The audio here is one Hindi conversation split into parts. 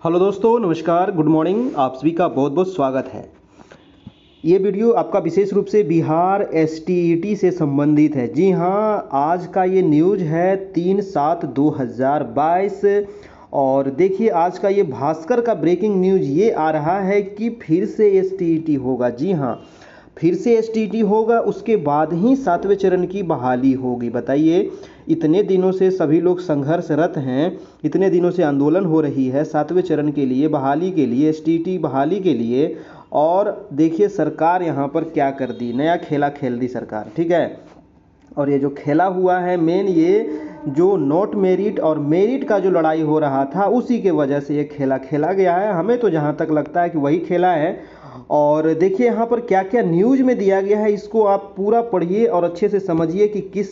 हेलो दोस्तों, नमस्कार, गुड मॉर्निंग। आप सभी का बहुत बहुत स्वागत है। ये वीडियो आपका विशेष रूप से बिहार एसटीईटी से संबंधित है। जी हाँ, आज का ये न्यूज़ है 3/7/2022 और देखिए आज का ये भास्कर का ब्रेकिंग न्यूज़ ये आ रहा है कि फिर से एसटीईटी होगा। जी हाँ, फिर से एसटीईटी होगा, उसके बाद ही 7वें चरण की बहाली होगी। बताइए, इतने दिनों से सभी लोग संघर्षरत हैं, इतने दिनों से आंदोलन हो रही है 7वें चरण के लिए, बहाली के लिए, एसटीईटी बहाली के लिए। और देखिए सरकार यहाँ पर क्या कर दी, नया खेला खेल दी सरकार। ठीक है, और ये जो खेला हुआ है मेन, ये जो नॉट मेरिट और मेरिट का जो लड़ाई हो रहा था उसी के वजह से ये खेला खेला गया है। हमें तो जहाँ तक लगता है कि वही खेला है। और देखिए यहाँ पर क्या क्या न्यूज़ में दिया गया है, इसको आप पूरा पढ़िए और अच्छे से समझिए कि किस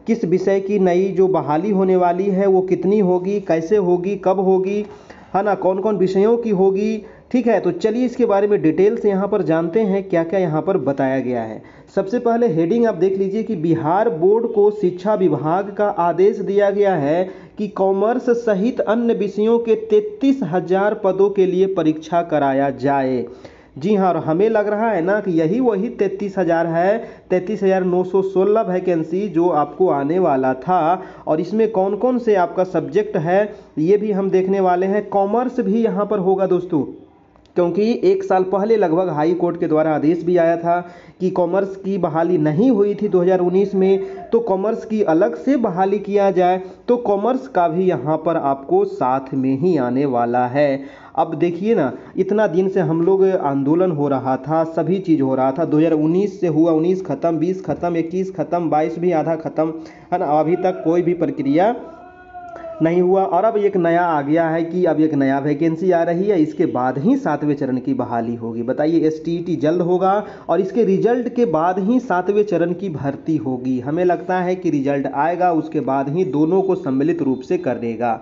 किस विषय की नई जो बहाली होने वाली है वो कितनी होगी, कैसे होगी, कब होगी, है ना, कौन कौन विषयों की होगी। ठीक है, तो चलिए इसके बारे में डिटेल से यहाँ पर जानते हैं क्या क्या यहाँ पर बताया गया है। सबसे पहले हेडिंग आप देख लीजिए कि बिहार बोर्ड को शिक्षा विभाग का आदेश दिया गया है कि कॉमर्स सहित अन्य विषयों के 33,000 पदों के लिए परीक्षा कराया जाए। जी हाँ, और हमें लग रहा है ना कि यही वही 33,000 है, 33,916 वैकेंसी जो आपको आने वाला था। और इसमें कौन कौन से आपका सब्जेक्ट है ये भी हम देखने वाले हैं। कॉमर्स भी यहाँ पर होगा दोस्तों, क्योंकि एक साल पहले लगभग हाई कोर्ट के द्वारा आदेश भी आया था कि कॉमर्स की बहाली नहीं हुई थी 2019 में, तो कॉमर्स की अलग से बहाली किया जाए। तो कॉमर्स का भी यहाँ पर आपको साथ में ही आने वाला है। अब देखिए ना, इतना दिन से हम लोग आंदोलन हो रहा था, सभी चीज़ हो रहा था, 2019 से हुआ, 19 खत्म, 20 खत्म, 21 खत्म, 22 भी आधा खत्म, है ना। अभी तक कोई भी प्रक्रिया नहीं हुआ और अब एक नया आ गया है कि अब एक नया वैकेंसी आ रही है, इसके बाद ही 7वें चरण की बहाली होगी। बताइए, एसटीईटी जल्द होगा और इसके रिजल्ट के बाद ही 7वें चरण की भर्ती होगी। हमें लगता है कि रिजल्ट आएगा उसके बाद ही दोनों को सम्मिलित रूप से कर देगा,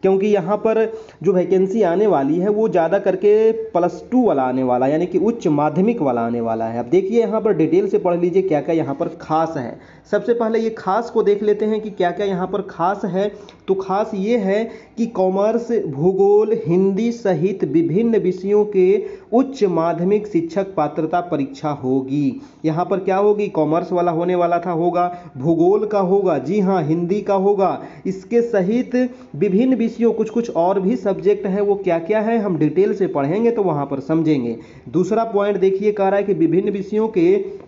क्योंकि यहाँ पर जो वैकेंसी आने वाली है वो ज़्यादा करके +2 वाला आने वाला है, यानी कि उच्च माध्यमिक वाला आने वाला है। अब देखिए यहाँ पर डिटेल से पढ़ लीजिए क्या क्या यहाँ पर खास है। सबसे पहले ये खास को देख लेते हैं कि क्या क्या यहाँ पर खास है। तो खास ये है कि कॉमर्स, भूगोल, हिंदी सहित विभिन्न विषयों के उच्च माध्यमिक शिक्षक पात्रता परीक्षा होगी। यहाँ पर क्या होगी, कॉमर्स वाला होने वाला था, होगा, भूगोल का होगा, जी हाँ, हिंदी का होगा, इसके सहित विभिन्न विषयों, कुछ कुछ और भी सब्जेक्ट है, वो क्या क्या है हम डिटेल से पढ़ेंगे तो वहाँ पर समझेंगे। दूसरा पॉइंट देखिए, कह रहा है कि विभिन्न विषयों के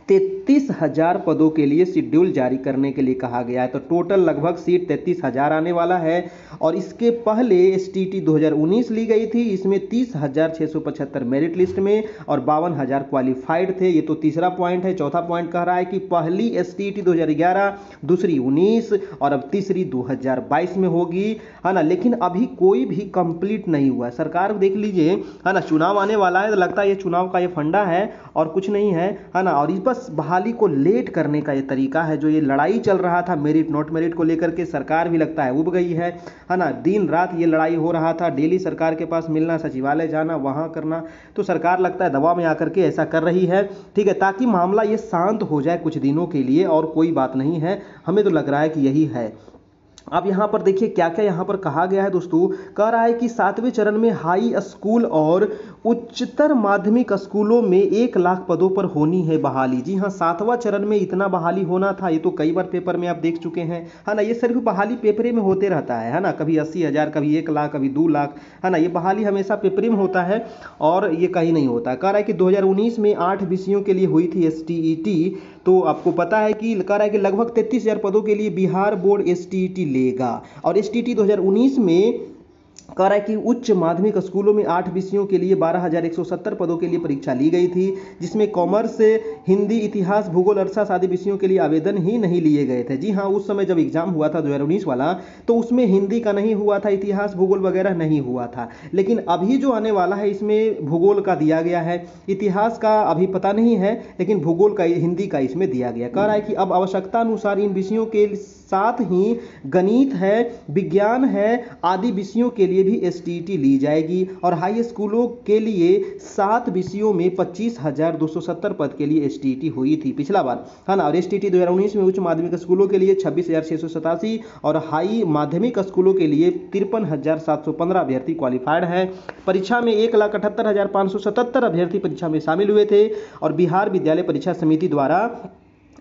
33,000 पदों के लिए शेड्यूल जारी करने के लिए कहा गया है। तो टोटल लगभग सीट 33,000 आने वाला है। और इसके पहले एसटीईटी 2019 ली गई थी, इसमें 30,675 मेरिट लिस्ट में और 52,000 क्वालिफाइड थे। ये तो तीसरा पॉइंट है। चौथा पॉइंट कह रहा है कि पहली एसटीईटी 2011, दूसरी 19 और अब तीसरी 2022 में होगी, है ना। लेकिन अभी कोई भी कंप्लीट नहीं हुआ है। सरकार देख लीजिए, है ना, चुनाव आने वाला है तो लगता है ये चुनाव का ये फंडा है और कुछ नहीं है ना। और इस बस बहाली को लेट करने का ये तरीका है। जो ये लड़ाई चल रहा था मेरिट नॉट मेरिट को लेकर के, सरकार भी लगता है उब गई है ना। दिन रात ये लड़ाई हो रहा था, डेली सरकार के पास मिलना, सचिवालय जाना, वहां करना, तो सरकार लगता है दबाव में आकर के ऐसा कर रही है। ठीक है, ताकि मामला ये शांत हो जाए कुछ दिनों के लिए, और कोई बात नहीं है। हमें तो लग रहा है कि यही है। अब यहाँ पर देखिए क्या क्या यहाँ पर कहा गया है दोस्तों। कह रहा है कि 7वें चरण में हाई स्कूल और उच्चतर माध्यमिक स्कूलों में 1 लाख पदों पर होनी है बहाली। जी हाँ, 7वां चरण में इतना बहाली होना था, ये तो कई बार पेपर में आप देख चुके हैं, है ना। ये सिर्फ बहाली पेपरे में होते रहता है ना। कभी 80,000, कभी 1 लाख, कभी 2 लाख, है ना। ये बहाली हमेशा पेपरे में होता है और ये कहीं नहीं होता। कह रहा है कि 2019 में 8 विषयों के लिए हुई थी एसटीईटी। तो आपको पता है कि कह रहा है कि लगभग 33,000 पदों के लिए बिहार बोर्ड एसटीईटी लेगा। और एसटीईटी 2019 में कह रहा है कि उच्च माध्यमिक स्कूलों में 8 विषयों के लिए 12,170 पदों के लिए परीक्षा ली गई थी, जिसमें कॉमर्स, हिंदी, इतिहास, भूगोल, अर्थशास्त्र आदि विषयों के लिए आवेदन ही नहीं लिए गए थे। जी हाँ, उस समय जब एग्जाम हुआ था 2019 वाला, तो उसमें हिंदी का नहीं हुआ था, इतिहास, भूगोल वगैरह नहीं हुआ था। लेकिन अभी जो आने वाला है इसमें भूगोल का दिया गया है, इतिहास का अभी पता नहीं है, लेकिन भूगोल का, हिंदी का इसमें दिया गया। कह रहा है कि अब आवश्यकता अनुसार इन विषयों के साथ ही गणित है, विज्ञान है आदि विषयों के के लिए भी STET ली जाएगी और हाई स्कूलों के लिए 7 विषयों में 25,270 पद के लिए STET हुई थी पिछला बार, है ना। और STET 2019 में उच्च माध्यमिक स्कूलों के लिए 26,687 और हाई माध्यमिक स्कूलों के लिए 53,715 अभ्यर्थी क्वालिफाइड हैं। परीक्षा में 1,78,577 अभ्यर्थी परीक्षा में शामिल हुए थे और बिहार विद्यालय परीक्षा समिति द्वारा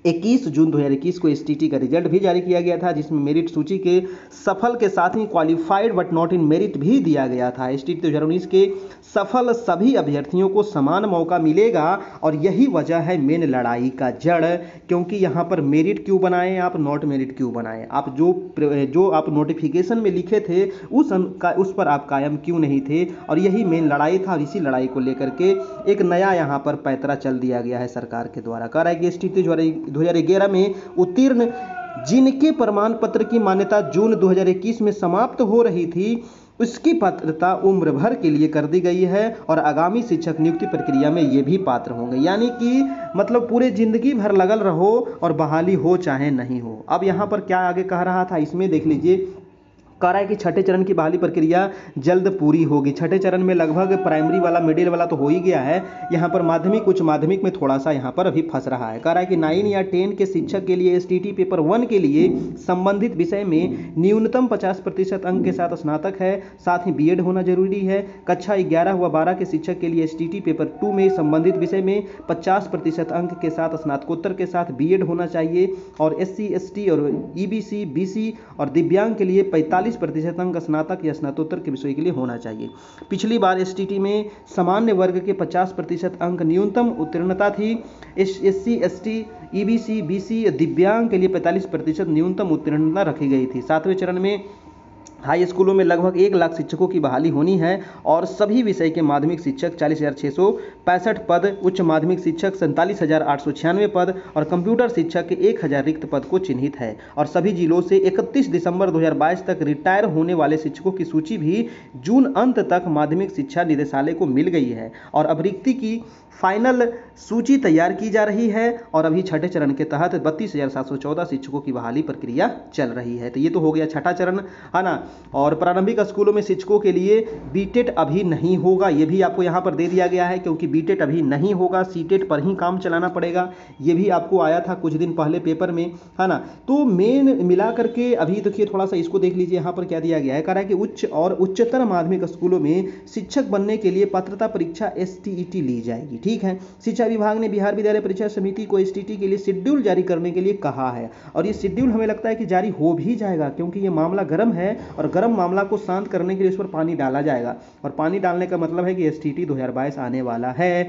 21 जून 2021 को STET का रिजल्ट भी जारी किया गया था, जिसमें मेरिट सूची के सफल के साथ ही qualified but not in merit भी दिया गया था। STET 2019 के सफल सभी अभ्यर्थियों को समान मौका मिलेगा और यही वजह है मेन लड़ाई का जड़, क्योंकि यहाँ पर मेरिट क्यों बनाएं आप, नॉट मेरिट क्यों बनाएं आप, जो आप नोटिफिकेशन में लिखे थे उस पर आप कायम क्यों नहीं थे, और यही मेन लड़ाई था। और इसी लड़ाई को लेकर के एक नया यहाँ पर पैतरा चल दिया गया है सरकार के द्वारा। कह रहा है कि STET 2011 में उत्तीर्ण जिनके प्रमाण पत्र की मान्यता जून 2021 में समाप्त हो रही थी, उसकी पात्रता उम्र भर के लिए कर दी गई है और आगामी शिक्षक नियुक्ति प्रक्रिया में ये भी पात्र होंगे। यानी कि मतलब पूरे जिंदगी भर लगल रहो और बहाली हो चाहे नहीं हो। अब यहाँ पर क्या आगे कह रहा था, इसमें देख लीजिए। कह रहा है कि छठे चरण की बहाली प्रक्रिया जल्द पूरी होगी। छठे चरण में लगभग प्राइमरी वाला, मिडिल वाला तो हो ही गया है, यहाँ पर माध्यमिक उच्च माध्यमिक में थोड़ा सा यहाँ पर अभी फंस रहा है। कह रहा है कि 9 या 10 के शिक्षक के लिए STET पेपर 1 के लिए संबंधित विषय में न्यूनतम 50% अंक के साथ स्नातक है, साथ ही BEd होना जरूरी है। कक्षा 11 व 12 के शिक्षक के लिए STET पेपर 2 में संबंधित विषय में 50% अंक के साथ स्नातकोत्तर के साथ BEd होना चाहिए और SC ST और EBC BC और दिव्यांग के लिए 45% अंक स्नातक या स्नातकोत्तर के विषय के लिए होना चाहिए। पिछली बार STET में सामान्य वर्ग के 50% अंक न्यूनतम उत्तीर्णता थी। SC ST EBC BC दिव्यांग के लिए 45% न्यूनतम उत्तीर्णता रखी गई थी। 7वें चरण में हाई स्कूलों में लगभग 1 लाख शिक्षकों की बहाली होनी है और सभी विषय के माध्यमिक शिक्षक 40,665 पद, उच्च माध्यमिक शिक्षक 47,896 पद और कंप्यूटर शिक्षक के 1,000 रिक्त पद को चिन्हित है। और सभी जिलों से 31 दिसंबर 2022 तक रिटायर होने वाले शिक्षकों की सूची भी जून अंत तक माध्यमिक शिक्षा निदेशालय को मिल गई है और अब रिक्ति की फाइनल सूची तैयार की जा रही है और अभी छठे चरण के तहत 32,714 शिक्षकों की बहाली प्रक्रिया चल रही है। तो ये तो हो गया छठा चरण, है ना। और प्रारंभिक स्कूलों में शिक्षकों के लिए BTET अभी नहीं होगा, ये भी आपको यहाँ पर दे दिया गया है, क्योंकि BTET अभी नहीं होगा, CTET पर ही काम चलाना पड़ेगा। ये भी आपको आया था कुछ दिन पहले पेपर में, है ना। तो मेन मिला करके अभी देखिए थोड़ा सा इसको देख लीजिए, यहाँ पर क्या दिया गया है। कह रहा है कि उच्च और उच्चतर माध्यमिक स्कूलों में शिक्षक बनने के लिए पात्रता परीक्षा STET ली जाएगी। ठीक है, शिक्षा विभाग ने बिहार विद्यालय परीक्षा समिति को STET के लिए शेड्यूल जारी करने के लिए कहा है और ये शेड्यूल हमें लगता है कि जारी हो भी जाएगा, क्योंकि ये मामला गर्म है और गर्म मामला को शांत करने के लिए उस पर पानी डाला जाएगा और पानी डालने का मतलब है कि STET 2022 आने वाला है।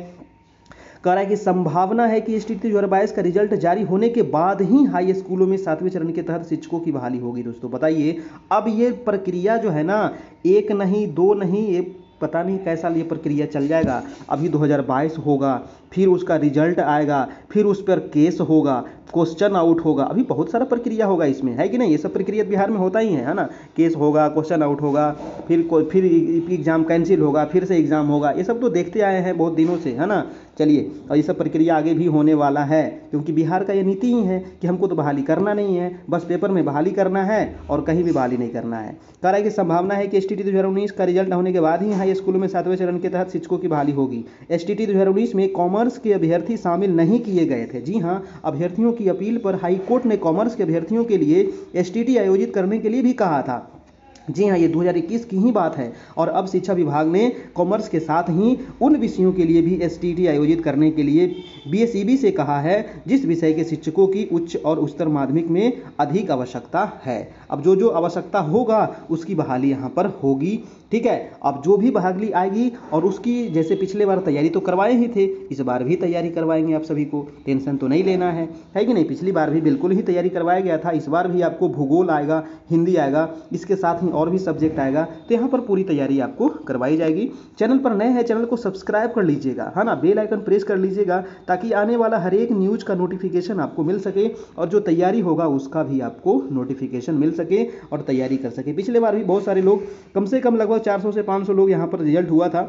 कह रहा है कि संभावना है कि STET 2022 का रिजल्ट जारी होने के बाद ही हाई स्कूलों में 7वें चरण के तहत शिक्षकों की बहाली होगी। दोस्तों बताइए, अब ये प्रक्रिया जो है ना, 1 नहीं 2 नहीं, ये पता नहीं कैसा ये प्रक्रिया चल जाएगा। अभी 2022 होगा, फिर उसका रिजल्ट आएगा, फिर उस पर केस होगा, क्वेश्चन आउट होगा, अभी बहुत सारा प्रक्रिया होगा इसमें, है कि नहीं। ये सब प्रक्रिया बिहार में होता ही है ना। केस होगा, क्वेश्चन आउट होगा, फिर एग्जाम कैंसिल होगा, फिर से एग्जाम होगा, ये सब तो देखते आए हैं बहुत दिनों से, है ना। चलिए, और ये सब प्रक्रिया आगे भी होने वाला है, क्योंकि बिहार का ये नीति ही है कि हमको तो बहाली करना नहीं है, बस पेपर में बहाली करना है और कहीं भी बहाली नहीं करना है। कह रहा है कि संभावना है कि STET 2019 का रिजल्ट होने के बाद ही हाई स्कूलों में 7वें चरण के तहत शिक्षकों की बहाली होगी। STET 2019 में कॉमर्स के अभ्यर्थी शामिल नहीं किए गए थे। जी हाँ, अभ्यर्थियों की अपील पर हाई कोर्ट ने कॉमर्स के अभ्यर्थियों के लिए STET आयोजित करने के लिए भी कहा था। जी हाँ, ये 2021 की ही बात है और अब शिक्षा विभाग ने कॉमर्स के साथ ही उन विषयों के लिए भी STET आयोजित करने के लिए BSEB से कहा है जिस विषय के शिक्षकों की उच्च और उच्चतर माध्यमिक में अधिक आवश्यकता है। अब जो आवश्यकता होगा उसकी बहाली यहाँ पर होगी। ठीक है, अब जो भी बहाली आएगी और उसकी जैसे पिछले बार तैयारी तो करवाए ही थे, इस बार भी तैयारी करवाएंगे। आप सभी को टेंशन तो नहीं लेना है कि नहीं। पिछली बार भी बिल्कुल ही तैयारी करवाया गया था, इस बार भी आपको भूगोल आएगा, हिंदी आएगा, इसके साथ ही और भी सब्जेक्ट आएगा, तो यहाँ पर पूरी तैयारी आपको करवाई जाएगी। चैनल पर नए हैं, चैनल को सब्सक्राइब कर लीजिएगा, है ना। बेल आइकन प्रेस कर लीजिएगा ताकि आने वाला हर एक न्यूज़ का नोटिफिकेशन आपको मिल सके और जो तैयारी होगा उसका भी आपको नोटिफिकेशन मिल सके और तैयारी कर सके। पिछले बार भी बहुत सारे लोग, कम से कम लगभग 400 से 500 लोग यहाँ पर रिजल्ट हुआ था।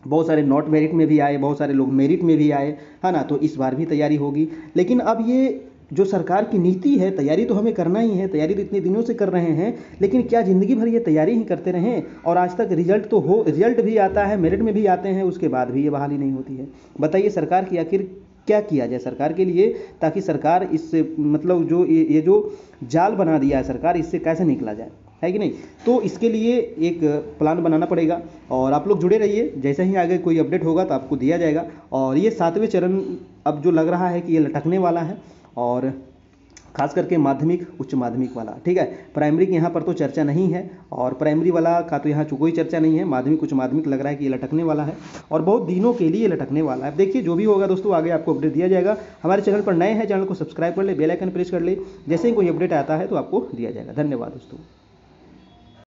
बहुत सारे नॉट मेरिट में भी आए, बहुत सारे लोग मेरिट में भी आए, है ना। तो इस बार भी तैयारी होगी, लेकिन अब ये जो सरकार की नीति है, तैयारी तो हमें करना ही है, तैयारी तो इतने दिनों से कर रहे हैं, लेकिन क्या ज़िंदगी भर ये तैयारी ही करते रहें और आज तक रिजल्ट भी आता है, मेरिट में भी आते हैं, उसके बाद भी ये बहाली नहीं होती है। बताइए सरकार की आखिर क्या किया जाए सरकार के लिए, ताकि सरकार इससे मतलब जो ये जो जाल बना दिया है सरकार, इससे कैसे निकला जाए, है कि नहीं। तो इसके लिए एक प्लान बनाना पड़ेगा और आप लोग जुड़े रहिए, जैसे ही आगे कोई अपडेट होगा तो आपको दिया जाएगा। और ये 7वें चरण अब जो लग रहा है कि ये लटकने वाला है, और खास करके माध्यमिक उच्च माध्यमिक वाला, ठीक है। प्राइमरी की यहाँ पर तो चर्चा नहीं है और प्राइमरी वाला का तो यहाँ कोई चर्चा नहीं है। माध्यमिक उच्च माध्यमिक लग रहा है कि ये लटकने वाला है और बहुत दिनों के लिए लटकने वाला है। देखिए जो भी होगा दोस्तों, आगे आपको अपडेट दिया जाएगा। हमारे चैनल पर नए हैं, चैनल को सब्सक्राइब कर ले, बेल आइकन प्रेस कर ले, जैसे ही कोई अपडेट आता है तो आपको दिया जाएगा। धन्यवाद दोस्तों।